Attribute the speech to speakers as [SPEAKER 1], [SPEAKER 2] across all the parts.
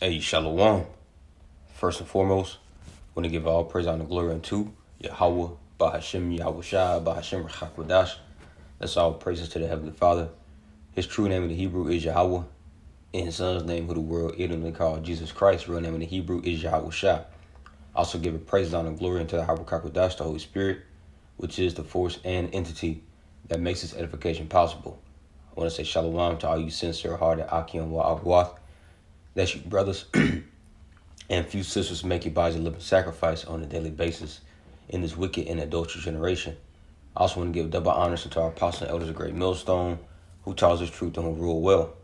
[SPEAKER 1] Hey, Shalom. First and foremost, want to give all praise, honor, glory unto Yahweh, Bahashem, Yahweh Shai, Bahashem, Rachakwadash. That's all praises to the Heavenly Father. His true name in the Hebrew is Yahweh. In his son's name, who the world ignorantly called Jesus Christ, real name in the Hebrew is Yahweh Shai. Also give it praise, honor, glory unto the Rachakwadash, the Holy Spirit, which is the force and entity that makes this edification possible. I want to say Shalom to all you sincere-hearted Akim wa Agwath. That's you brothers and few sisters make your bodies a living sacrifice on a daily basis in this wicked and adulterous generation. I also want to give double honors to our apostles and elders of Great Millstone, who taught us truth and who rule well.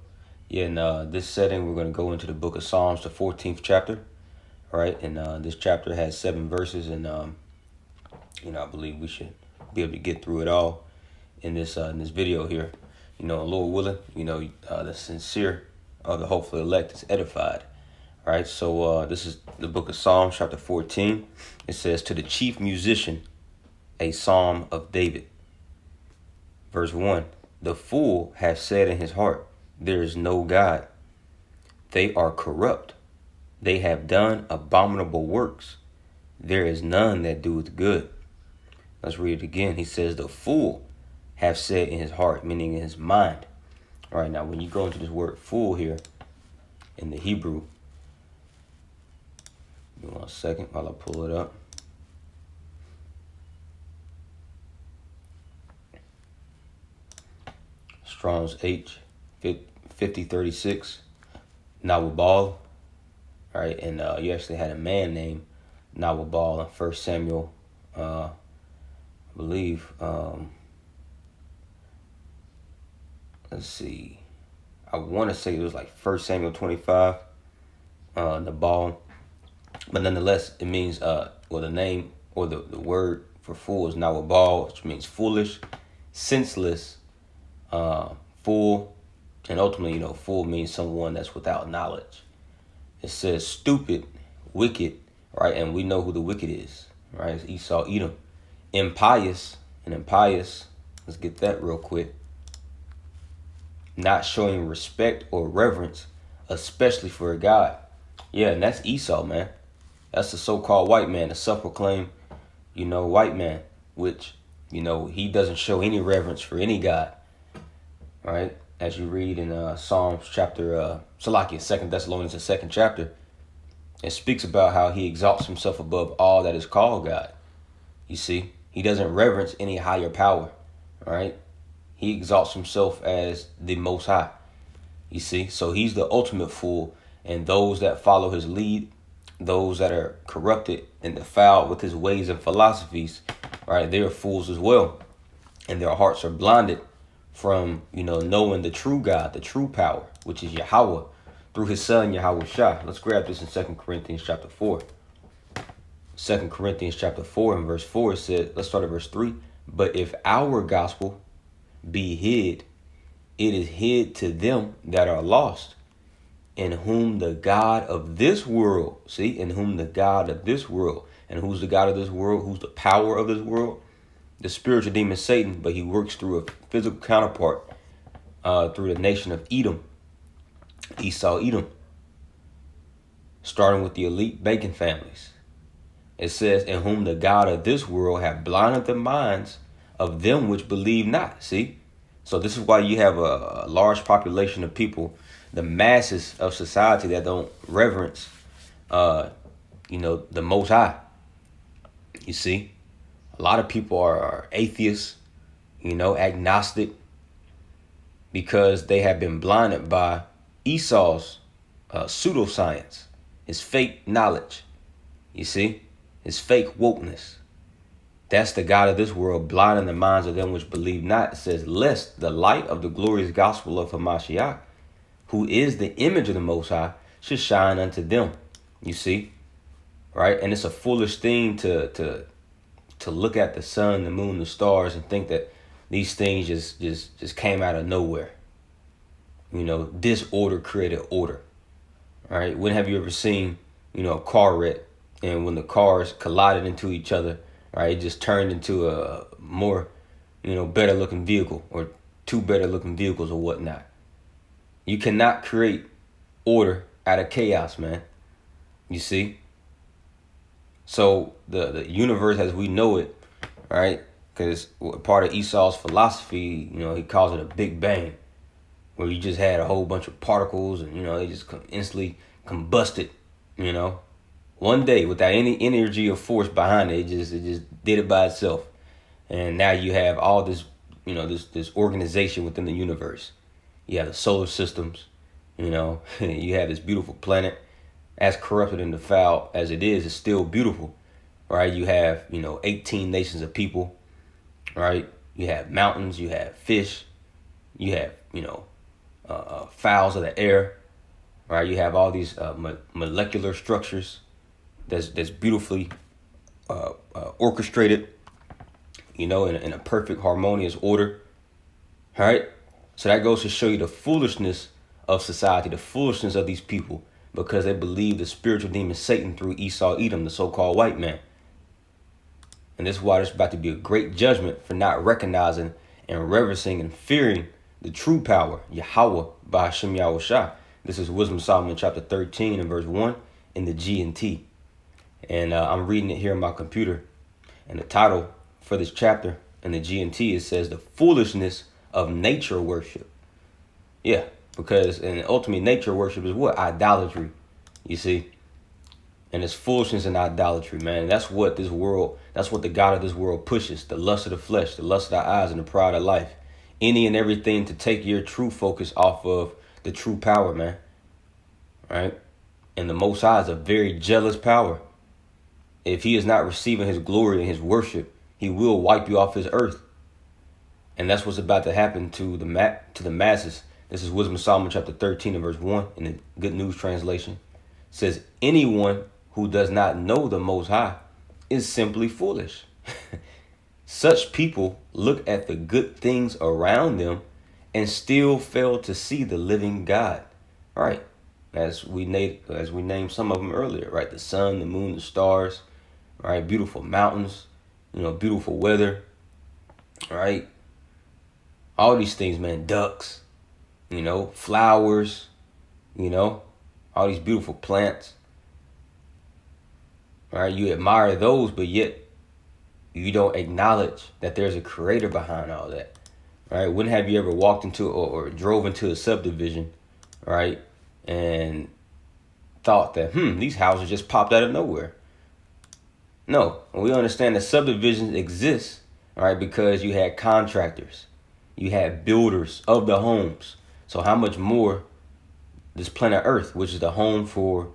[SPEAKER 1] In this setting, we're going to go into the book of Psalms, the 14th chapter. All right, and this chapter has 7 verses, and I believe we should be able to get through it all in this video here. Lord willing, the sincere of the hopefully elect is edified. All right, so this is the book of Psalms, chapter 14. It says, to the chief musician, a psalm of David. Verse 1, the fool hath said in his heart, there is no God. They are corrupt. They have done abominable works. There is none that doeth good. Let's read it again. He says, the fool hath said in his heart, meaning in his mind. All right, now when you go into this word fool here in the Hebrew, give me 1 second while I pull it up. Strong's H 5036 Nawabal. All right, and you actually had a man named Nawabal in 1 Samuel, I believe. Let's see. I want to say it was like 1 Samuel 25, Nabal. But nonetheless, it means, the name or the word for fool is Nawabal, which means foolish, senseless, fool, and ultimately, fool means someone that's without knowledge. It says stupid, wicked, right? And we know who the wicked is, right? It's Esau, Edom. Impious, and impious, let's get that real quick. Not showing respect or reverence, especially for a God. Yeah, and that's Esau, man. That's the so-called white man, the self-proclaimed, white man, which, he doesn't show any reverence for any God, right? As you read in Psalms chapter, 2 Thessalonians, the 2nd chapter, it speaks about how he exalts himself above all that is called God. You see, he doesn't reverence any higher power, right? He exalts himself as the Most High, you see. So he's the ultimate fool, and those that follow his lead, those that are corrupted and defiled with his ways and philosophies, right, they're fools as well. And their hearts are blinded from, knowing the true God, the true power, which is Yahweh, through his son, Yahweh Shai. Let's grab this in 2 Corinthians chapter 4. 2 Corinthians chapter 4 and verse 4, it says, let's start at verse 3. But if our gospel be hid, it is hid to them that are lost, in whom the God of this world, in whom the God of this world, and who's the God of this world? Who's the power of this world? The spiritual demon Satan, but he works through a physical counterpart, through the nation of Edom, Esau, Edom, starting with the elite bacon families. It says, in whom the God of this world have blinded the minds of them which believe not. See? So this is why you have a large population of people, the masses of society, that don't reverence, the Most High. You see? A lot of people are atheists, agnostic, because they have been blinded by Esau's pseudoscience, his fake knowledge. You see? His fake wokeness. That's the God of this world, blinding the minds of them which believe not. It says, lest the light of the glorious gospel of Hamashiach, who is the image of the Most High, should shine unto them. You see? Right? And it's a foolish thing to look at the sun, the moon, the stars, and think that these things just came out of nowhere. Disorder created order. All right? When have you ever seen, a car wreck, and when the cars collided into each other, right, it just turned into a more, better looking vehicle, or two better looking vehicles or whatnot. You cannot create order out of chaos, man. You see? So the universe as we know it, right? Because part of Esau's philosophy, he calls it a Big Bang, where you just had a whole bunch of particles and, they just instantly combusted, one day without any energy or force behind it. It just did it by itself. And now you have all this, this organization within the universe. You have the solar systems, you have this beautiful planet. As corrupted and defiled as it is, it's still beautiful, right? You have, 18 nations of people, right? You have mountains, you have fish, you have, fowls of the air, right? You have all these molecular structures that's beautifully orchestrated, in a perfect harmonious order, right? So that goes to show you the foolishness of society, the foolishness of these people, because they believe the spiritual demon Satan through Esau Edom, the so-called white man. And this is why there's about to be a great judgment for not recognizing and reverencing and fearing the true power, Yahweh, by Hashem Yahushua. This is Wisdom of Solomon chapter 13 and verse 1 in the G&T. And I'm reading it here on my computer. And the title for this chapter in the G&T, it says the foolishness of nature worship. Yeah. Because and ultimately nature worship is what? Idolatry, you see. And it's foolishness and idolatry, man. That's what this world, that's what the God of this world pushes. The lust of the flesh, the lust of the eyes, and the pride of life. Any and everything to take your true focus off of the true power, man. Right? And the Most High is a very jealous power. If he is not receiving his glory and his worship, he will wipe you off his earth. And that's what's about to happen to the masses. This is Wisdom of Solomon chapter 13 and verse 1 in the Good News Translation. It says, anyone who does not know the Most High is simply foolish. Such people look at the good things around them and still fail to see the living God. Right. As we named some of them earlier, right? The sun, the moon, the stars, right? Beautiful mountains, beautiful weather, right? All these things, man, ducks. Flowers, all these beautiful plants, right? You admire those, but yet you don't acknowledge that there's a creator behind all that, right? When have you ever walked into or drove into a subdivision, right? And thought that, these houses just popped out of nowhere. No, we understand that subdivisions exist, right? Because you had contractors, you had builders of the homes. So how much more this planet Earth, which is the home for,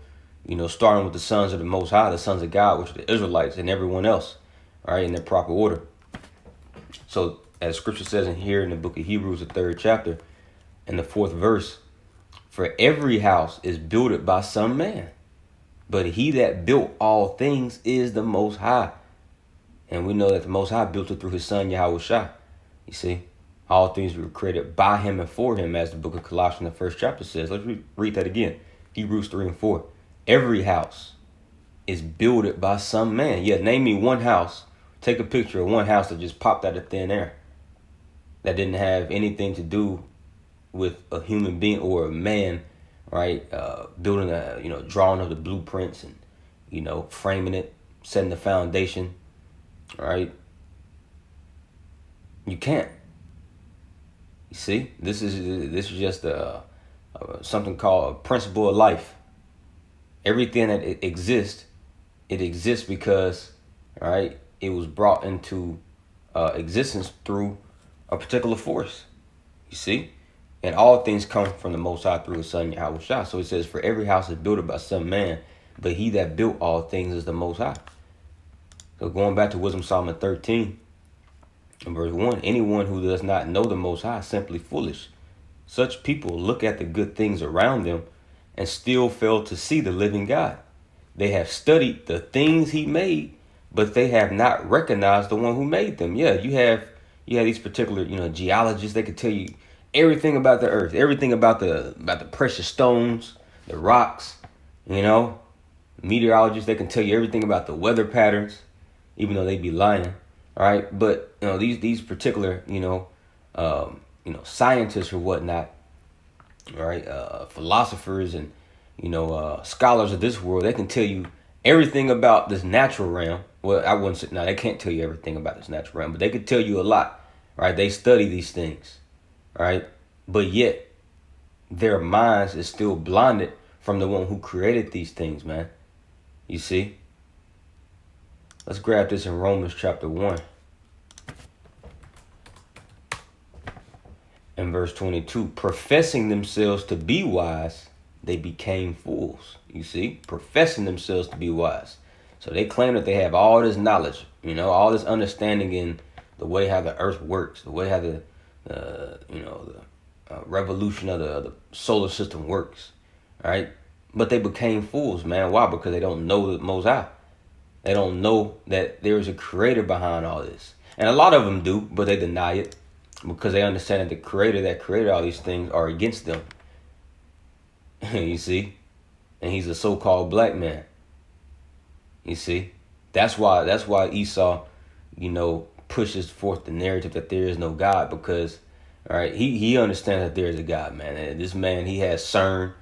[SPEAKER 1] starting with the sons of the Most High, the sons of God, which are the Israelites and everyone else, right, in their proper order. So as scripture says in here in the book of Hebrews, the 3rd chapter, in the 4th verse, for every house is builded by some man, but he that built all things is the Most High. And we know that the Most High built it through his son, Yahushua. You see? All things were created by him and for him, as the book of Colossians, the 1st chapter says. Let's read that again. Hebrews 3 and 4. Every house is builded by some man. Yeah, name me one house. Take a picture of one house that just popped out of thin air. That didn't have anything to do with a human being or a man, right? Building drawing of the blueprints and, framing it, setting the foundation, right? You can't. You see, this is just something called a principle of life. Everything that it exists because, right, it was brought into existence through a particular force. You see, and all things come from the Most High through His Son Yahushua. So it says, "For every house is built by some man, but He that built all things is the Most High." So going back to Wisdom Solomon 13. In verse 1, anyone who does not know the Most High is simply foolish. Such people look at the good things around them and still fail to see the living God. They have studied the things He made, but they have not recognized the one who made them. Yeah, you have these particular, geologists. They could tell you everything about the earth, everything about the precious stones, the rocks, meteorologists. They can tell you everything about the weather patterns, even though they be lying. All right, but these particular scientists or whatnot, right? Philosophers and scholars of this world, they can tell you everything about this natural realm. Well, I wouldn't say, no, they can't tell you everything about this natural realm, but they could tell you a lot, right? They study these things, right? But yet, their minds is still blinded from the one who created these things, man. You see? Let's grab this in Romans chapter 1 and verse 22. Professing themselves to be wise, they became fools. You see? Professing themselves to be wise. So they claim that they have all this knowledge, all this understanding in the way how the earth works, the way how the revolution of the solar system works, right? But they became fools, man. Why? Because they don't know the Most High. They don't know that there is a creator behind all this. And a lot of them do, but they deny it because they understand that the creator that created all these things are against them. You see? And he's a so-called black man. You see? That's why Esau, pushes forth the narrative that there is no God, because all right, he understands that there is a God, man. And this man, he has CERN,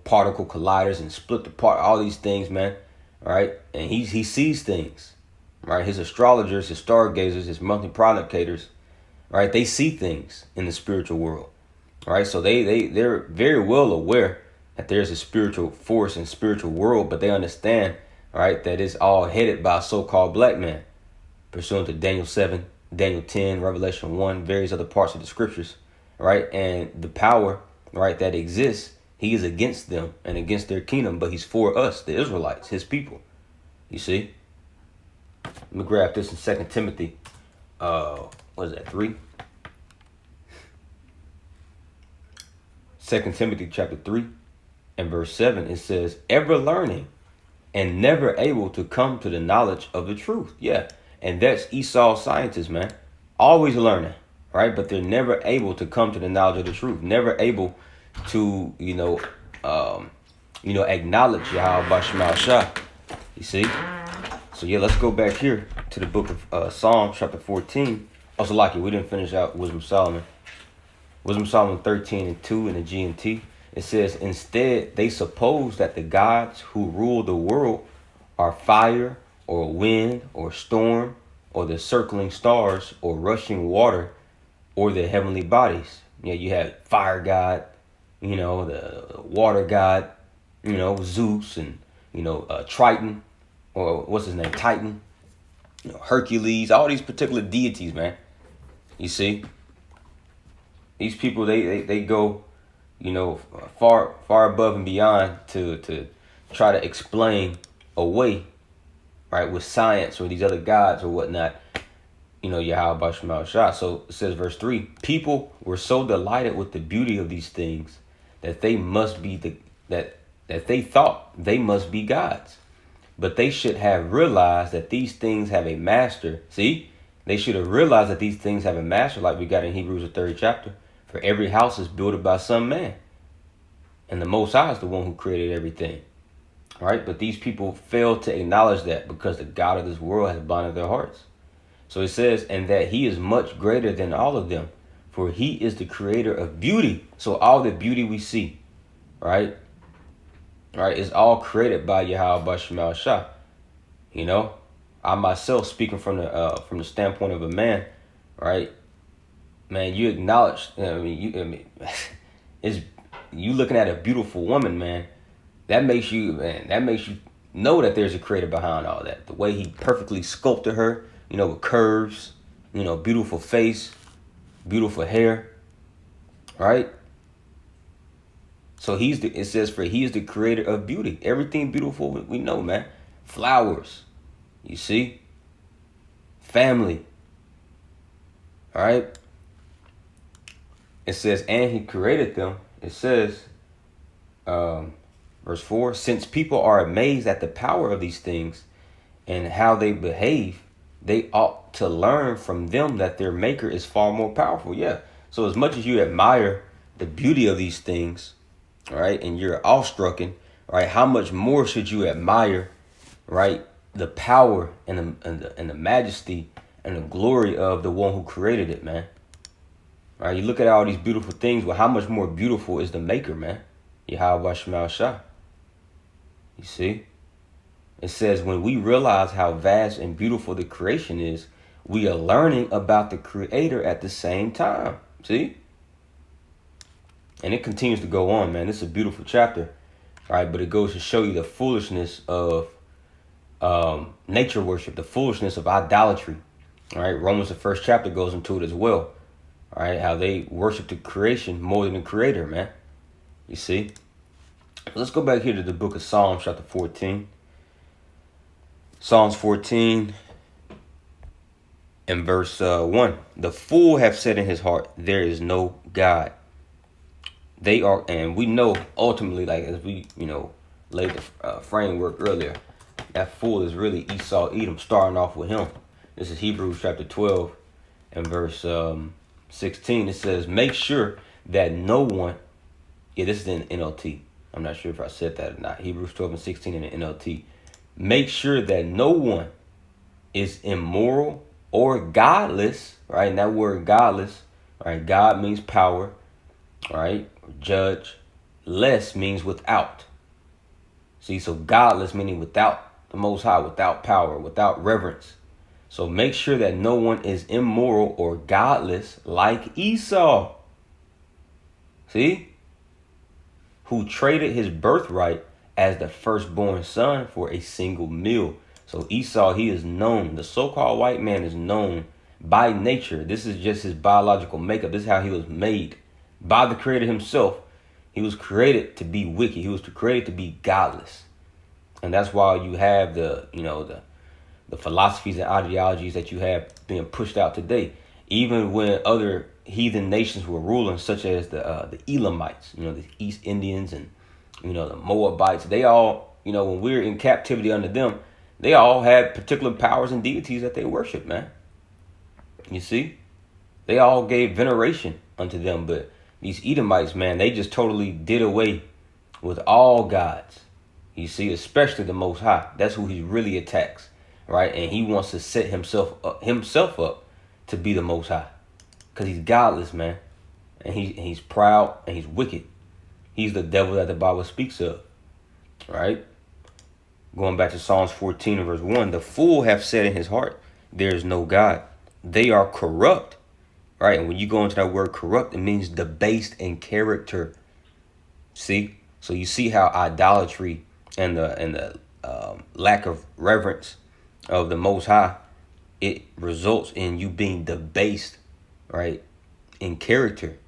[SPEAKER 1] particle colliders and split apart all these things, man. All right, and he sees things, right? His astrologers, his stargazers, his monthly prognosticators, right? They see things in the spiritual world, all right? So they're very well aware that there's a spiritual force and spiritual world, but they understand, all right, that it's all headed by a so-called black man, pursuant to Daniel 7, Daniel 10, Revelation 1, various other parts of the scriptures, right? And the power, right, that exists, he is against them and against their kingdom, but he's for us, the Israelites, his people. You see? Let me grab this in 2 Timothy. What is that, 3? 2 Timothy chapter 3 and verse 7, it says, ever learning and never able to come to the knowledge of the truth. Yeah, and that's Esau's scientists, man. Always learning, right? But they're never able to come to the knowledge of the truth. Never able to, acknowledge Yahweh Bashmal Shah. You see? So yeah, let's go back here to the book of Psalm chapter 14. Also, like it, we didn't finish out Wisdom of Solomon. Wisdom of Solomon 13 and 2 in the G&T. It says, instead, they suppose that the gods who rule the world are fire or wind or storm or the circling stars or rushing water or the heavenly bodies. Yeah, you have fire god, the water god, Zeus and, Triton, or what's his name, Titan, Hercules, all these particular deities, man. You see, these people, they go, far above and beyond to try to explain away, right, with science or these other gods or whatnot, Yahweh Bashmal Shah. So it says, verse 3, people were so delighted with the beauty of these things that they must be that they thought they must be gods. But they should have realized that these things have a master. See, they should have realized that these things have a master, like we got in Hebrews, the 3rd chapter. For every house is built by some man, and the Most High is the one who created everything. All right, but these people fail to acknowledge that because the God of this world has blinded their hearts. So it says, and that he is much greater than all of them, for he is the creator of beauty. So all the beauty we see, right, is all created by Yahweh Bashmal Shah. I myself, speaking from the standpoint of a man, right, man, you acknowledge, it's you looking at a beautiful woman, man. That makes you know that there's a creator behind all that. The way he perfectly sculpted her, with curves, beautiful face, beautiful hair, right? So it says he is the creator of beauty. Everything beautiful we know, man. Flowers, you see, family, all right? It says, and he created them. It says, verse 4, since people are amazed at the power of these things and how they behave, they ought to learn from them that their maker is far more powerful. Yeah. So as much as you admire the beauty of these things, right, and you're awestruck, right, how much more should you admire, right, the power and the majesty and the glory of the one who created it, man. All right, you look at all these beautiful things. Well, how much more beautiful is the maker, man? Yahweh Bashmal Shah. You see? It says when we realize how vast and beautiful the creation is, we are learning about the Creator at the same time. See? And it continues to go on, man. This is a beautiful chapter, right? But it goes to show you the foolishness of nature worship, the foolishness of idolatry. All right, Romans, the first chapter, goes into it as well. All right, how they worship the creation more than the Creator, man. You see? Let's go back here to the book of Psalms, chapter 14. Psalms 14 and verse 1. The fool have said in his heart, there is no God. They are, and we know ultimately, like as we, laid the framework earlier, that fool is really Esau, Edom, starting off with him. This is Hebrews chapter 12 and verse 16. It says, make sure that no one, this is in NLT. I'm not sure if I said that or not. Hebrews 12 and 16 in the NLT. Make sure that no one is immoral or godless, right? And that word godless, right? God means power, right? Judge. Less means without. See, so godless meaning without the Most High, without power, without reverence. So make sure that no one is immoral or godless like Esau. See? Who traded his birthright as the firstborn son for a single meal. So Esau, he is known. The so-called white man is known by nature. This is just his biological makeup. This is how he was made by the Creator himself. He was created to be wicked. He was created to be godless. And that's why you have the philosophies and ideologies that you have being pushed out today. Even when other heathen nations were ruling, such as the Elamites, the East Indians and, the Moabites, they all, when we were in captivity under them, they all had particular powers and deities that they worshiped, man. You see? They all gave veneration unto them, but these Edomites, man, they just totally did away with all gods. You see, especially the Most High. That's who he really attacks, right? And he wants to set himself up to be the Most High, because he's godless, man, and he's proud and he's wicked. He's the devil that the Bible speaks of, right? Going back to Psalms 14 and verse 1, the fool have said in his heart, there is no God. They are corrupt, right? And when you go into that word corrupt, it means debased in character. See? So you see how idolatry and the lack of reverence of the Most High, it results in you being debased, right, in character.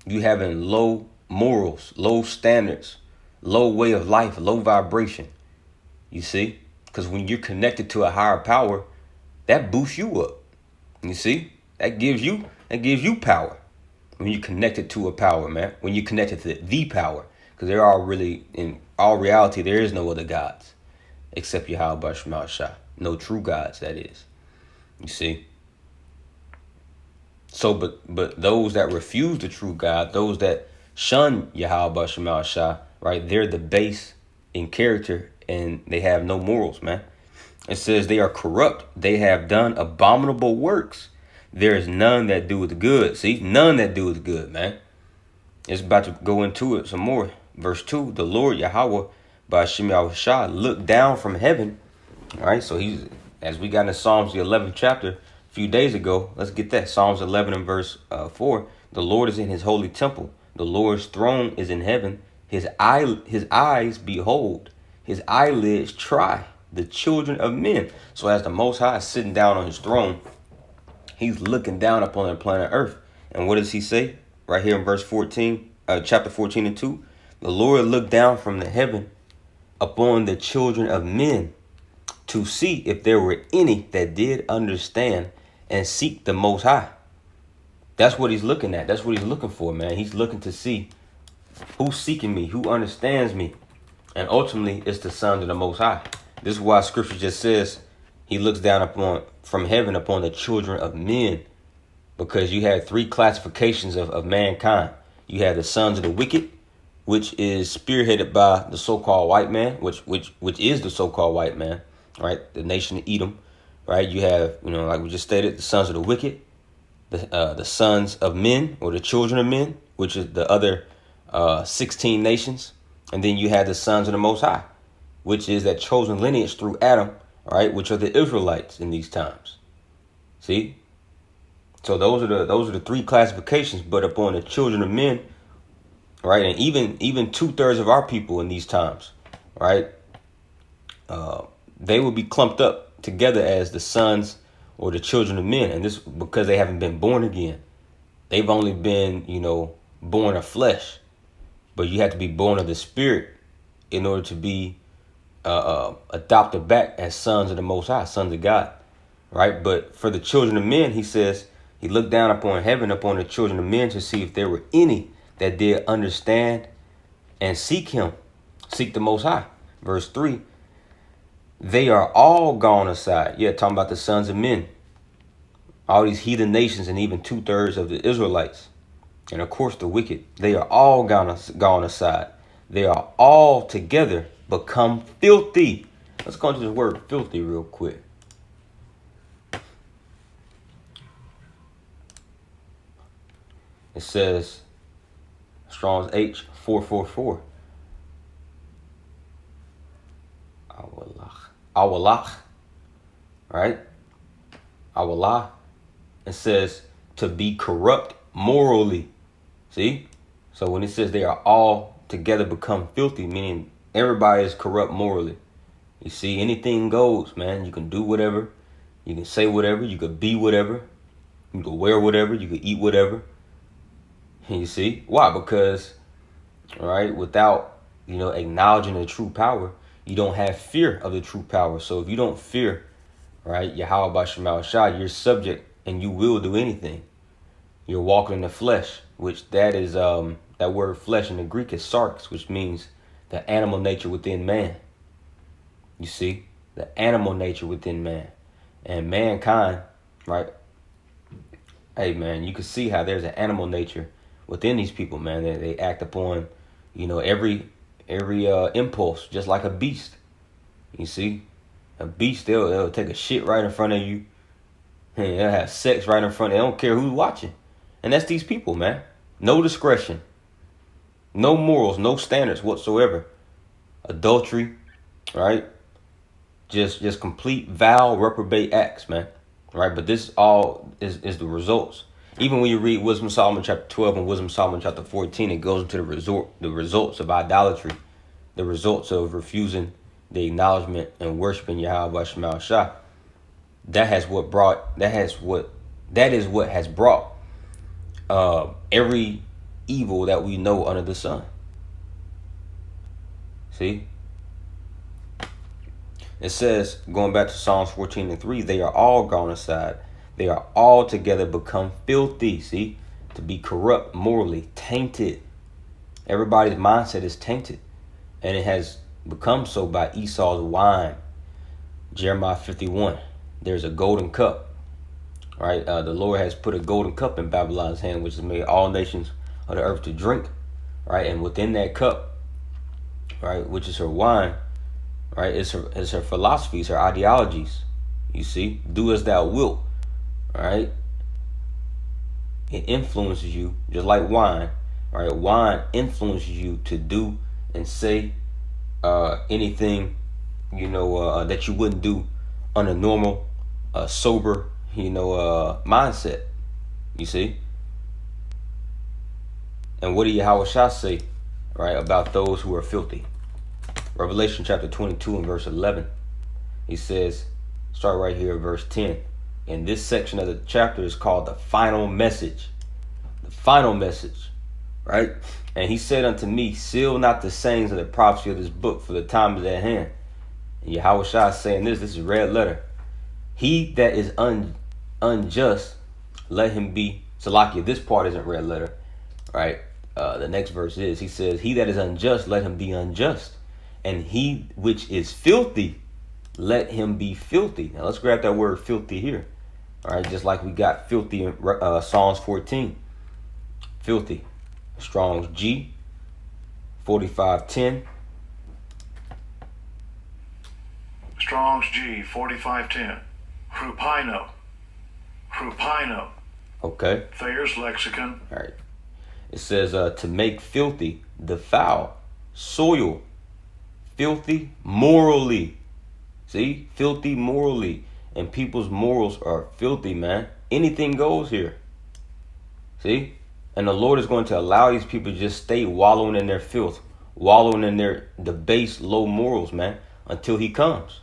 [SPEAKER 1] You having low morals, low standards, low way of life, low vibration. You see? Because when you're connected to a higher power, that boosts you up. You see? That gives you power. When you're connected to a power, man. When you're connected to the power. Because there are really, in all reality, there is no other gods except Yahweh Shema Shah. No true gods, that is. You see? So, but those that refuse the true God, those that shun Yahweh Shema Shah, right, they're the base in character and they have no morals, man. It says they are corrupt. They have done abominable works. There is none that doeth good. See, none that doeth good, man. It's about to go into it some more. Verse 2, the Lord Yahweh by Shem Yahushua looked down from heaven. All right, so he's, as we got in Psalms, the 11th chapter, a few days ago. Let's get that. Psalms 11 and verse 4. The Lord is in his holy temple. The Lord's throne is in heaven. His eyes behold. His eyelids try the children of men. So as the Most High is sitting down on his throne, he's looking down upon the planet Earth. And what does he say? Right here in verse 14, chapter 14 and 2. The Lord looked down from the heaven upon the children of men to see if there were any that did understand and seek the Most High. That's what he's looking at. That's what he's looking for, man. He's looking to see who's seeking me, who understands me. And ultimately, it's the sons of the Most High. This is why scripture just says he looks down from heaven upon the children of men, because you had three classifications of mankind. You have the sons of the wicked, which is spearheaded by the so-called white man, which is the so-called white man, right? The nation of Edom, right? You have, like we just stated, the sons of the wicked, the sons of men, or the children of men, which is the other 16 nations. And then you have the sons of the Most High, which is that chosen lineage through Adam, right, which are the Israelites in these times. See? So those are the three classifications, but upon the children of men, right, and even 2/3 of our people in these times, right, they will be clumped up together as the sons or the children of men, and this because they haven't been born again. They've only been, born of flesh, but you have to be born of the Spirit in order to be adopted back as sons of the Most High, sons of God, right? But for the children of men, he says, he looked down upon heaven, upon the children of men to see if there were any that did understand and seek him, seek the Most High. Verse 3, they are all gone aside. Yeah, talking about the sons of men, all these heathen nations, and even 2/3 of the Israelites. And of course, the wicked, they are all gone aside. They are all together become filthy. Let's go into this word filthy real quick. It says, Strong's H444. Awalach. Right? Awallah. It says to be corrupt morally. See? So when it says they are all together become filthy, meaning everybody is corrupt morally. You see, anything goes, man. You can do whatever. You can say whatever. You can be whatever. You can wear whatever. You can eat whatever. And you see? Why? Because, right, without, acknowledging the true power, you don't have fear of the true power. So if you don't fear, right, Yahweh B'Shem Shah, you're subject and you will do anything. You're walking in the flesh, which that is, that word flesh in the Greek is sarx, which means the animal nature within man. You see, the animal nature within man and mankind, right? Hey, man, you can see how there's an animal nature within these people, man. They act upon, every impulse, just like a beast. You see, a beast, they'll take a shit right in front of you. And they'll have sex right in front. They don't care who's watching. And that's these people, man. No discretion, no morals, no standards whatsoever. Adultery, right? Just complete vile reprobate acts, man. Right? But this all is the results. Even when you read Wisdom of Solomon chapter 12 and Wisdom of Solomon chapter 14, it goes into the results of idolatry, the results of refusing the acknowledgement and worshiping Yahweh B'Shem Shah. That is what has brought every evil that we know under the sun. See? It says, going back to Psalms 14:3, they are all gone aside. They are all together become filthy. See? To be corrupt morally, tainted. Everybody's mindset is tainted. And it has become so by Esau's wine. Jeremiah 51. There's a golden cup. Right? The Lord has put a golden cup in Babylon's hand, which has made all nations of the earth to drink. Right? And within that cup, right, which is her wine, right, is her philosophies, her ideologies. You see? Do as thou wilt. Right? It influences you just like wine. Right? Wine influences you to do and say anything, that you wouldn't do on a normal, sober, mindset. You see? And what did Yahweh Shah say, right, about those who are filthy? Revelation chapter 22 and verse 11. He says, start right here at verse 10. And this section of the chapter is called the final message. The final message, right? And he said unto me, seal not the sayings of the prophecy of this book, for the time is at hand. And Yahweh Shah is saying this is red letter. He that is unjust, let him be. Salakia, this part isn't red letter, right? The next verse is, he says, he that is unjust, let him be unjust. And he which is filthy, let him be filthy. Now let's grab that word filthy here. All right, just like we got filthy in Psalms 14. Filthy. Strong's G, 4510.
[SPEAKER 2] Strong's G, 4510. Hrupino.
[SPEAKER 1] Okay.
[SPEAKER 2] Thayer's Lexicon.
[SPEAKER 1] All right. It says to make filthy, defile, soil, filthy morally. See? Filthy morally. And people's morals are filthy, man. Anything goes here. See? And the Lord is going to allow these people to just stay wallowing in their filth, wallowing in their debased low morals, man, until he comes.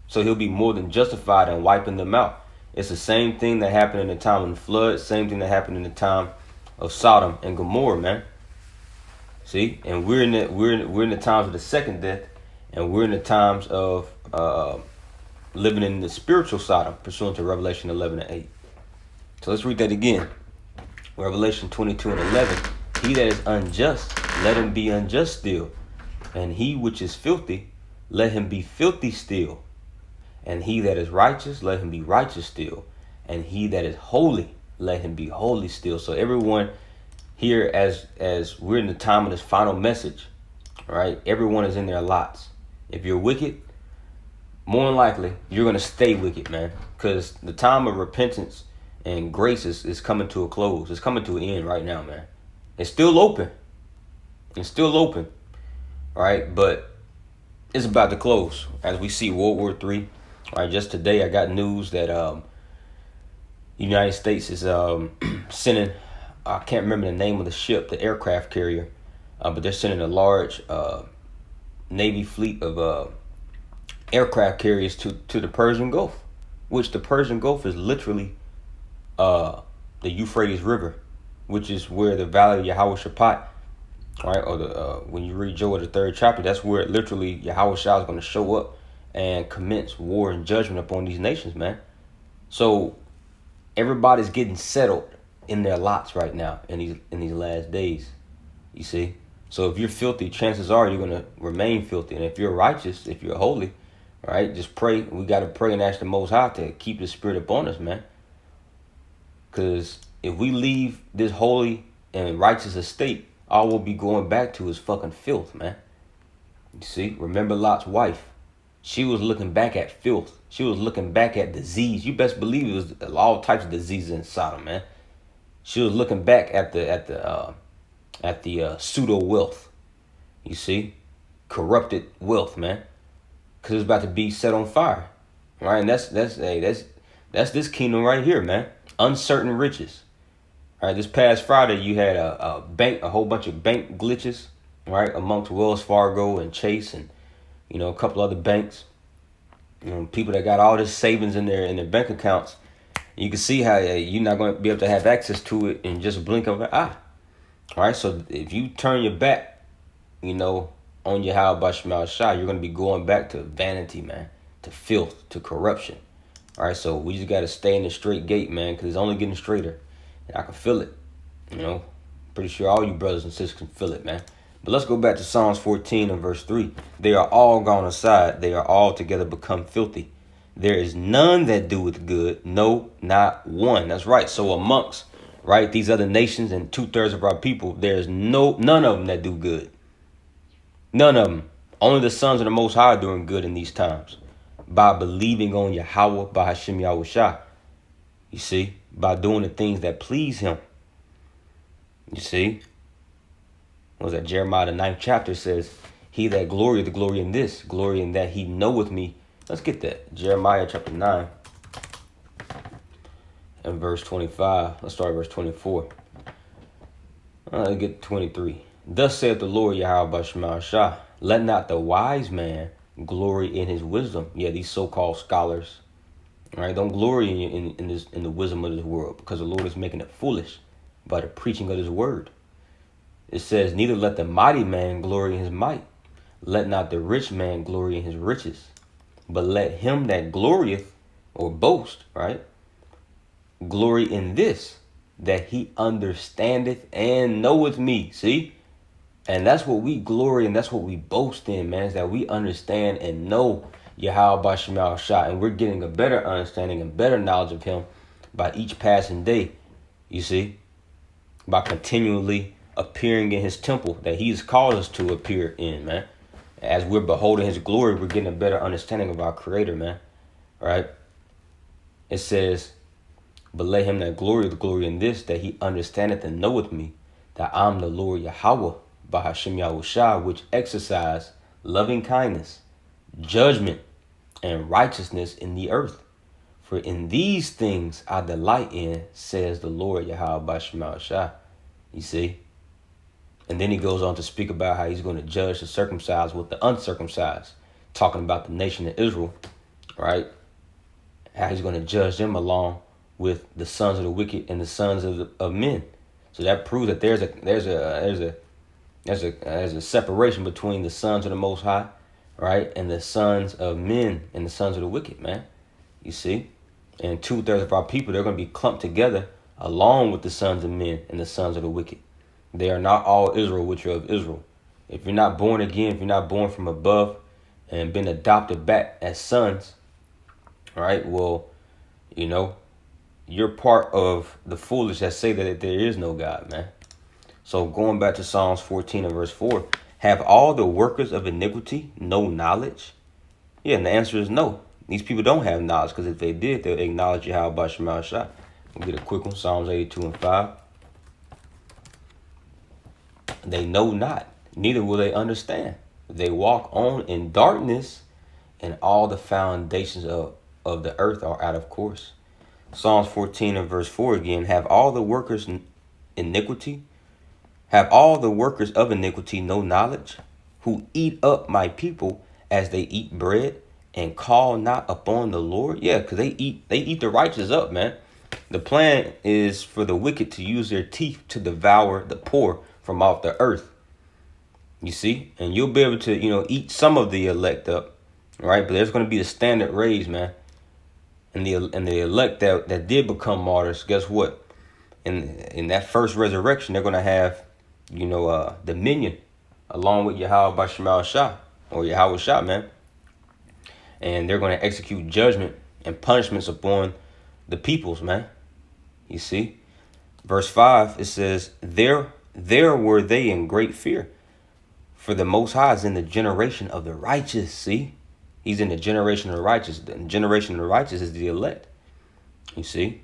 [SPEAKER 1] So he'll be more than justified in wiping them out. It's the same thing that happened in the time of the flood, same thing that happened in the time of Sodom and Gomorrah, man. See? And we're in the times of the second death, and we're in the times of living in the spiritual Sodom, pursuant to Revelation 11 and 8. So let's read that again. Revelation 22 and 11. He that is unjust, let him be unjust still. And he which is filthy, let him be filthy still. And he that is righteous, let him be righteous still. And he that is holy, let him be holy still. So everyone here, as we're in the time of this final message, right? Everyone is in their lots. If you're wicked, more than likely, you're going to stay wicked, man. Because the time of repentance and grace is coming to a close. It's coming to an end right now, man. It's still open. It's still open. All right, but it's about to close. As we see World War III. All right, just today I got news that the United States is sending, I can't remember the name of the ship, the aircraft carrier, but they're sending a large Navy fleet of aircraft carriers to the Persian Gulf, which the Persian Gulf is literally the Euphrates River, which is where the Valley of Yahweh Chpt, right? Or the when you read Joel the 3rd chapter, that's where literally Yahweh Shah is going to show up and commence war and judgment upon these nations, man. So everybody's getting settled in their lots right now in these last days. You see? So if you're filthy, chances are you're going to remain filthy. And if you're righteous, if you're holy, right, just pray. We got to pray and ask the Most High to keep the Spirit upon us, man. Because if we leave this holy and righteous estate, all we'll be going back to is fucking filth, man. You see? Remember Lot's wife. She was looking back at filth. She was looking back at disease. You best believe it was all types of diseases in Sodom, man. She was looking back at the pseudo wealth. You see? Corrupted wealth, man. Because it's about to be set on fire. Right? And that's this kingdom right here, man. Uncertain riches. All right, this past Friday you had a whole bunch of bank glitches, right, amongst Wells Fargo and Chase and a couple other banks. People that got all this savings in their bank accounts. You can see how you're not going to be able to have access to it in just a blink of an eye. All right, so if you turn your back, on Yahweh Shema Shah, you're going to be going back to vanity, man, to filth, to corruption. All right, so we just got to stay in the straight gate, man, because it's only getting straighter. And I can feel it, Pretty sure all you brothers and sisters can feel it, man. But let's go back to Psalms 14 and verse 3. They are all gone aside. They are all together become filthy. There is none that doeth good. No, not one. That's right. So amongst, right, these other nations and 2/3 of our people, there's none of them that do good. None of them. Only the sons of the Most High are doing good in these times. By believing on Yahweh, by Hashem Yahweh Shah. You see? By doing the things that please him. You see? What was that? Jeremiah the 9th chapter says, he that glorieth, the glory in this, glory in that he knoweth me. Let's get that. Jeremiah chapter 9 and verse 25. Let's start at verse 24. Let's get 23. Thus saith the Lord Yahweh Shema Shah, let not the wise man glory in his wisdom. Yeah, these so-called scholars. All right, don't glory in the wisdom of this world, because the Lord is making it foolish by the preaching of his word. It says, neither let the mighty man glory in his might. Let not the rich man glory in his riches. But let him that glorieth or boast, right, glory in this, that he understandeth and knoweth me. See? And that's what we glory and that's what we boast in, man, is that we understand and know Yahweh Shema Shah. And we're getting a better understanding and better knowledge of him by each passing day. You see? By continually appearing in his temple that he's called us to appear in, man. As we're beholding his glory, we're getting a better understanding of our creator, man. Right? It says, but let him that glory the glory in this, that he understandeth and knoweth me, that I'm the Lord Yahweh, by Hashem Yahweh Shah, which exercise loving kindness, judgment, and righteousness in the earth. For in these things I delight in, says the Lord Yahweh Bashmal Shah. You see? And then he goes on to speak about how he's going to judge the circumcised with the uncircumcised, talking about the nation of Israel, right? How he's going to judge them along with the sons of the wicked and the sons of men. So that proves that there's a separation between the sons of the Most High, right, and the sons of men and the sons of the wicked, man. You see? And 2/3 of our people, they're going to be clumped together along with the sons of men and the sons of the wicked. They are not all Israel which are of Israel. If you're not born again, if you're not born from above and been adopted back as sons, right, well, you know, you're part of the foolish that say that there is no God, man. So going back to Psalms 14 and verse 4, have all the workers of iniquity no knowledge? Yeah, and the answer is no. These people don't have knowledge, because if they did, they'll acknowledge Yahweh Shemal Shah. We'll get a quick one, Psalms 82 and 5. They know not, neither will they understand. They walk on in darkness, and all the foundations of the earth are out of course. Psalms 14 and verse 4 again, have all the workers iniquity? Have all the workers of iniquity no knowledge, who eat up my people as they eat bread, and call not upon the Lord? Yeah, because they eat the righteous up, man. The plan is for the wicked to use their teeth to devour the poor from off the earth. You see? And you'll be able to, eat some of the elect up, right? But there's going to be a standard raise, man. And the elect that did become martyrs, guess what? In that first resurrection, they're going to have, dominion along with Yahweh Bashemal Shah, or Yahweh Shah, man. And they're going to execute judgment and punishments upon the peoples, man. You see? Verse 5, it says, There were they in great fear, for the Most High is in the generation of the righteous. See? He's in the generation of the righteous. The generation of the righteous is the elect. You see?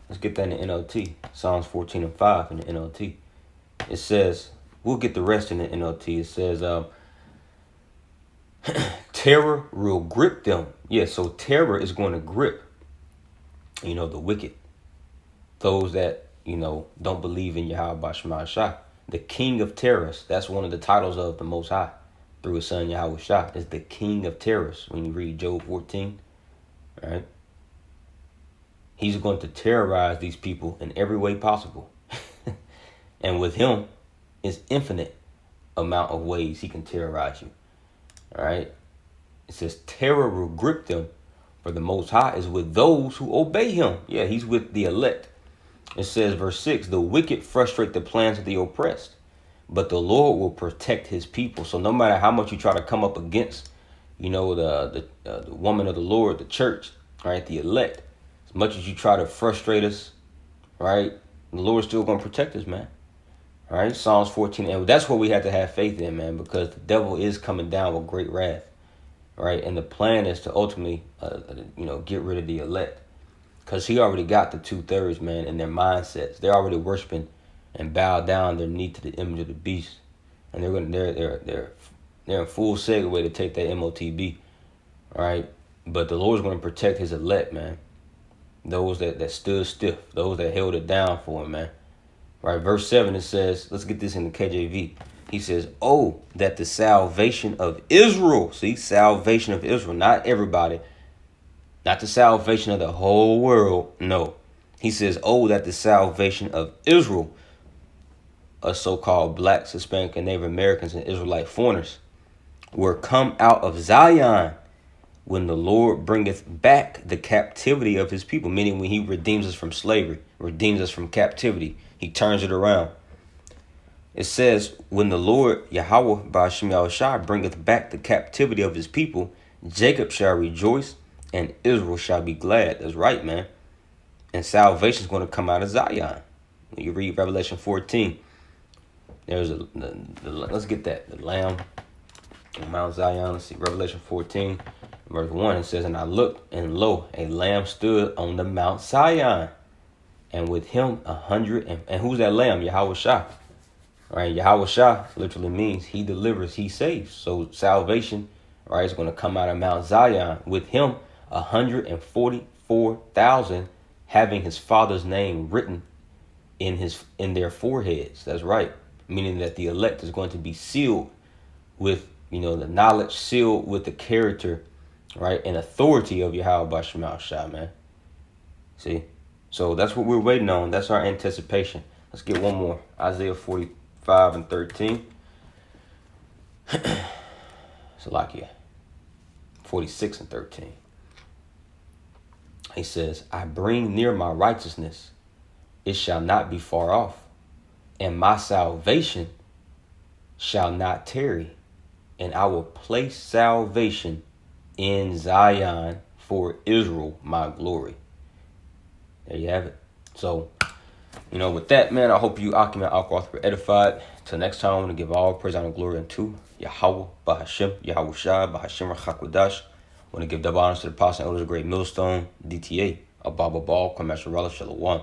[SPEAKER 1] Let's get that in the NLT. Psalms 14 and 5 in the NLT. It says, we'll get the rest in the NLT. It says, terror will grip them. Yeah, so terror is going to grip, the wicked. Those that, don't believe in Yahweh Bashmal Shah. The king of terrorists. That's one of the titles of the Most High through his son Yahweh Shah, is the king of terrorists. When you read Job 14, right? He's going to terrorize these people in every way possible. And with him, it's infinite amount of ways he can terrorize you. All right? It says, terror will grip them, for the Most High is with those who obey him. Yeah, he's with the elect. It says, verse 6, the wicked frustrate the plans of the oppressed, but the Lord will protect his people. So no matter how much you try to come up against, the woman of the Lord, the church, right, the elect, as much as you try to frustrate us, right, the Lord's still going to protect us, man. All right, Psalms 14, and that's what we have to have faith in, man, because the devil is coming down with great wrath, right? And the plan is to ultimately, get rid of the elect, because he already got the 2/3, man, in their mindsets. They're already worshiping and bow down their knee to the image of the beast, and they're in full segue to take that MOTB, all right? But the Lord's going to protect his elect, man. Those that stood stiff, those that held it down for him, man. Right, verse 7, it says, let's get this in the KJV. He says, oh, that the salvation of Israel, see, salvation of Israel, not everybody, not the salvation of the whole world, no. He says, oh, that the salvation of Israel, us so-called blacks, Hispanic, and Native Americans, and Israelite foreigners, were come out of Zion, when the Lord bringeth back the captivity of his people, meaning when he redeems us from slavery, redeems us from captivity. He turns it around. It says, when the Lord Yahweh Ba'Shem Shah bringeth back the captivity of his people, Jacob shall rejoice and Israel shall be glad. That's right, man. And salvation is going to come out of Zion. When you read Revelation 14, there's let's get that. The Lamb on Mount Zion. Let's see, Revelation 14, verse 1. It says, and I looked, and lo, a lamb stood on the Mount Zion, and with him 100, and who's that lamb? Yahweh Shah. right? Yahweh Shah literally means he delivers, he saves. So salvation, right, is going to come out of Mount Zion with him, 144,000 having his father's name written in their foreheads. That's right. Meaning that the elect is going to be sealed with, the knowledge, sealed with the character, right, and authority of Yahweh Bashar Shah, man. See? So that's what we're waiting on. That's our anticipation. Let's get one more. Isaiah 45 and 13. Salakia. 46 and 13. He says, I bring near my righteousness. It shall not be far off. And my salvation shall not tarry. And I will place salvation in Zion for Israel, my glory. There you have it. So, with that, man, I hope you, Akim and Alkoth, were edified. Till next time, I want to give all praise, honor, and glory unto Yahweh, Bahashem, Yahweh Shai, Bahashem, Rachakwadash. I want to give double honors to the Apostle and Elders of Great Millstone, DTA, Ababa Ball, Kwamash Shalom.